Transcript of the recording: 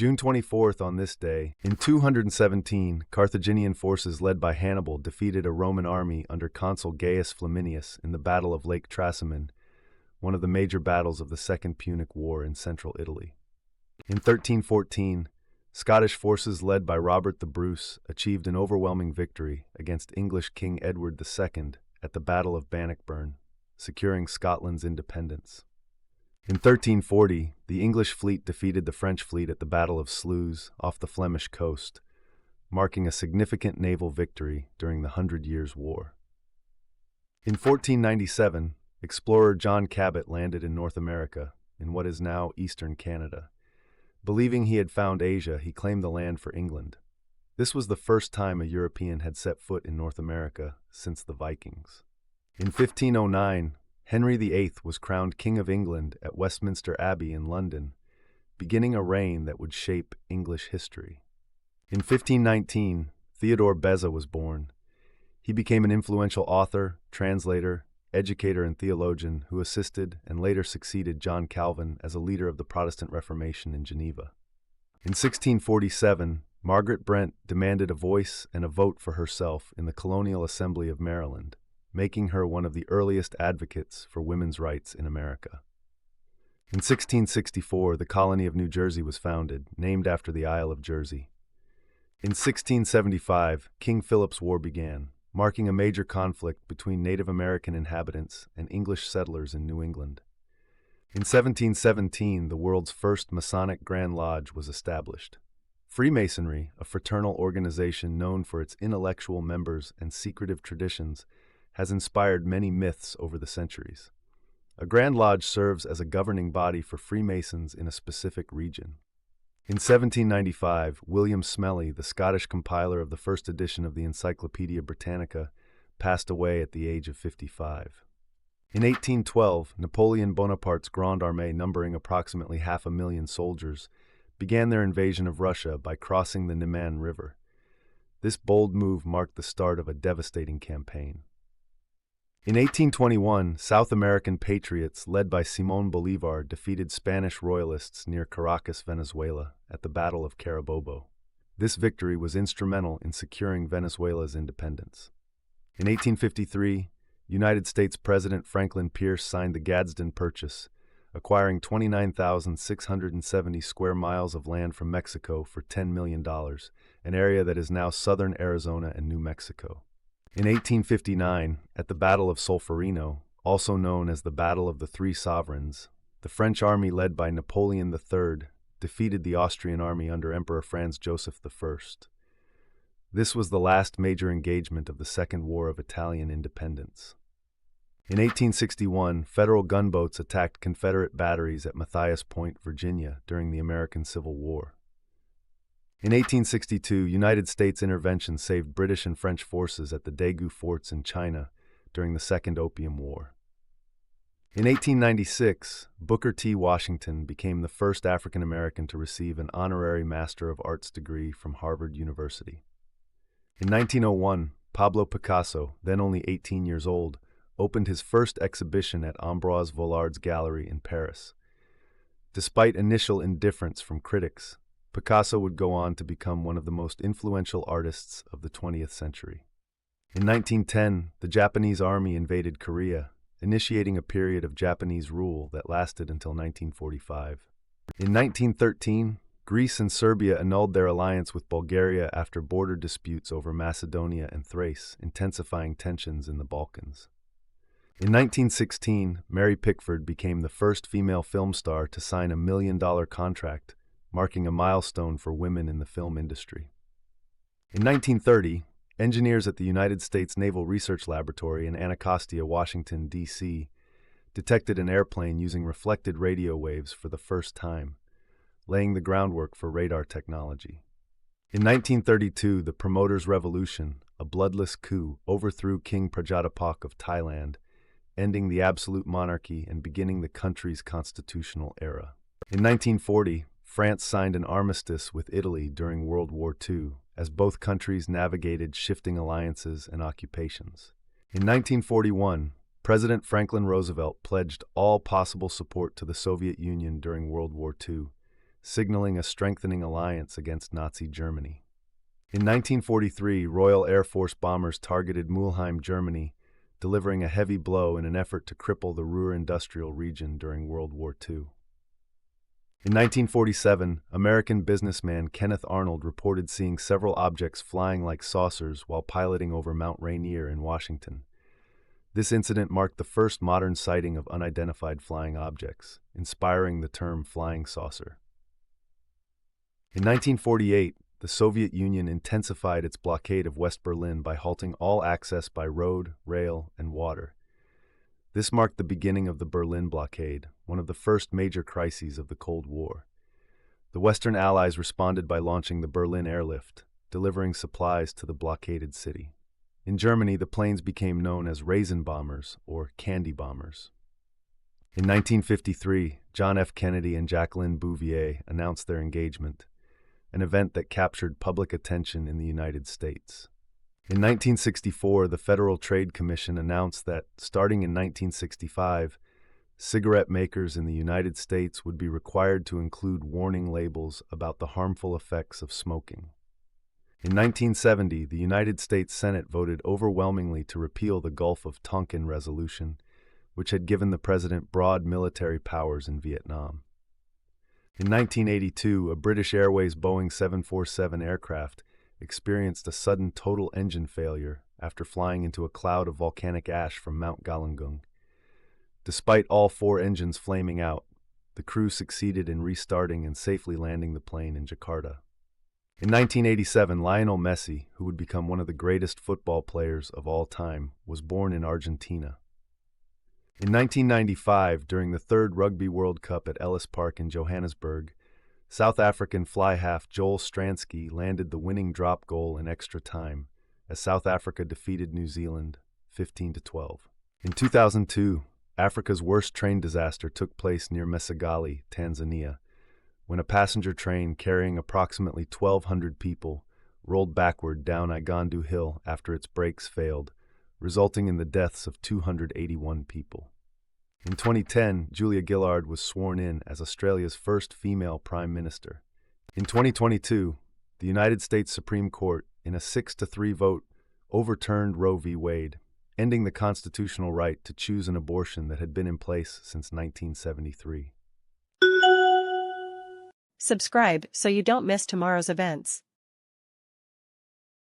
June 24th, on this day, in 217, Carthaginian forces led by Hannibal defeated a Roman army under consul Gaius Flaminius in the Battle of Lake Trasimene, one of the major battles of the Second Punic War in central Italy. In 1314, Scottish forces led by Robert the Bruce achieved an overwhelming victory against English King Edward II at the Battle of Bannockburn, securing Scotland's independence. In 1340, the English fleet defeated the French fleet at the Battle of Sluys off the Flemish coast, marking a significant naval victory during the 100 Years' War. In 1497, explorer John Cabot landed in North America, in what is now eastern Canada. Believing he had found Asia, he claimed the land for England. This was the first time a European had set foot in North America since the Vikings. In 1509, Henry VIII was crowned King of England at Westminster Abbey in London, beginning a reign that would shape English history. In 1519, Theodore Beza was born. He became an influential author, translator, educator, and theologian who assisted and later succeeded John Calvin as a leader of the Protestant Reformation in Geneva. In 1647, Margaret Brent demanded a voice and a vote for herself in the Colonial Assembly of Maryland, making her one of the earliest advocates for women's rights in America. In 1664, the colony of New Jersey was founded, named after the Isle of Jersey. In 1675, King Philip's War began, marking a major conflict between Native American inhabitants and English settlers in New England. In 1717, the world's first Masonic Grand Lodge was established. Freemasonry, a fraternal organization known for its intellectual members and secretive traditions, has inspired many myths over the centuries. A Grand Lodge serves as a governing body for Freemasons in a specific region. In 1795, William Smellie, the Scottish compiler of the first edition of the Encyclopaedia Britannica, passed away at the age of 55. In 1812, Napoleon Bonaparte's Grande Armée, numbering approximately 500,000 soldiers, began their invasion of Russia by crossing the Neman River. This bold move marked the start of a devastating campaign. In 1821, South American patriots led by Simón Bolívar defeated Spanish royalists near Caracas, Venezuela, at the Battle of Carabobo. This victory was instrumental in securing Venezuela's independence. In 1853, United States President Franklin Pierce signed the Gadsden Purchase, acquiring 29,670 square miles of land from Mexico for $10 million, an area that is now southern Arizona and New Mexico. In 1859, at the Battle of Solferino, also known as the Battle of the Three Sovereigns, the French army led by Napoleon III defeated the Austrian army under Emperor Franz Joseph I. This was the last major engagement of the Second War of Italian Independence. In 1861, Federal gunboats attacked Confederate batteries at Matthias Point, Virginia, during the American Civil War. In 1862, United States intervention saved British and French forces at the Daegu forts in China during the Second Opium War. In 1896, Booker T. Washington became the first African American to receive an honorary Master of Arts degree from Harvard University. In 1901, Pablo Picasso, then only 18 years old, opened his first exhibition at Ambroise Volard's gallery in Paris. Despite initial indifference from critics, Picasso would go on to become one of the most influential artists of the 20th century. In 1910, the Japanese army invaded Korea, initiating a period of Japanese rule that lasted until 1945. In 1913, Greece and Serbia annulled their alliance with Bulgaria after border disputes over Macedonia and Thrace, intensifying tensions in the Balkans. In 1916, Mary Pickford became the first female film star to sign a $1 million contract, marking a milestone for women in the film industry. In 1930, engineers at the United States Naval Research Laboratory in Anacostia, Washington, D.C., detected an airplane using reflected radio waves for the first time, laying the groundwork for radar technology. In 1932, the Promoters' Revolution, a bloodless coup, overthrew King Prajapati of Thailand, ending the absolute monarchy and beginning the country's constitutional era. In 1940, France signed an armistice with Italy during World War II, as both countries navigated shifting alliances and occupations. In 1941, President Franklin Roosevelt pledged all possible support to the Soviet Union during World War II, signaling a strengthening alliance against Nazi Germany. In 1943, Royal Air Force bombers targeted Mulheim, Germany, delivering a heavy blow in an effort to cripple the Ruhr industrial region during World War II. In 1947, American businessman Kenneth Arnold reported seeing several objects flying like saucers while piloting over Mount Rainier in Washington. This incident marked the first modern sighting of unidentified flying objects, inspiring the term flying saucer. In 1948, the Soviet Union intensified its blockade of West Berlin by halting all access by road, rail, and water. This marked the beginning of the Berlin blockade, one of the first major crises of the Cold War. The Western Allies responded by launching the Berlin Airlift, delivering supplies to the blockaded city. In Germany, the planes became known as raisin bombers or candy bombers. In 1953, John F. Kennedy and Jacqueline Bouvier announced their engagement, an event that captured public attention in the United States. In 1964, the Federal Trade Commission announced that, starting in 1965, cigarette makers in the United States would be required to include warning labels about the harmful effects of smoking. In 1970, the United States Senate voted overwhelmingly to repeal the Gulf of Tonkin Resolution, which had given the president broad military powers in Vietnam. In 1982, a British Airways Boeing 747 aircraft experienced a sudden total engine failure after flying into a cloud of volcanic ash from Mount Galunggung. Despite all 4 engines flaming out, the crew succeeded in restarting and safely landing the plane in Jakarta. In 1987, Lionel Messi, who would become one of the greatest football players of all time, was born in Argentina. In 1995, during the 3rd Rugby World Cup at Ellis Park in Johannesburg, South African fly-half Joel Stransky landed the winning drop goal in extra time, as South Africa defeated New Zealand 15-12. In 2002, Africa's worst train disaster took place near Mesegali, Tanzania, when a passenger train carrying approximately 1,200 people rolled backward down Igandu Hill after its brakes failed, resulting in the deaths of 281 people. In 2010, Julia Gillard was sworn in as Australia's first female Prime Minister. In 2022, the United States Supreme Court, in a 6-3 vote, overturned Roe v. Wade, ending the constitutional right to choose an abortion that had been in place since 1973. Subscribe so you don't miss tomorrow's events.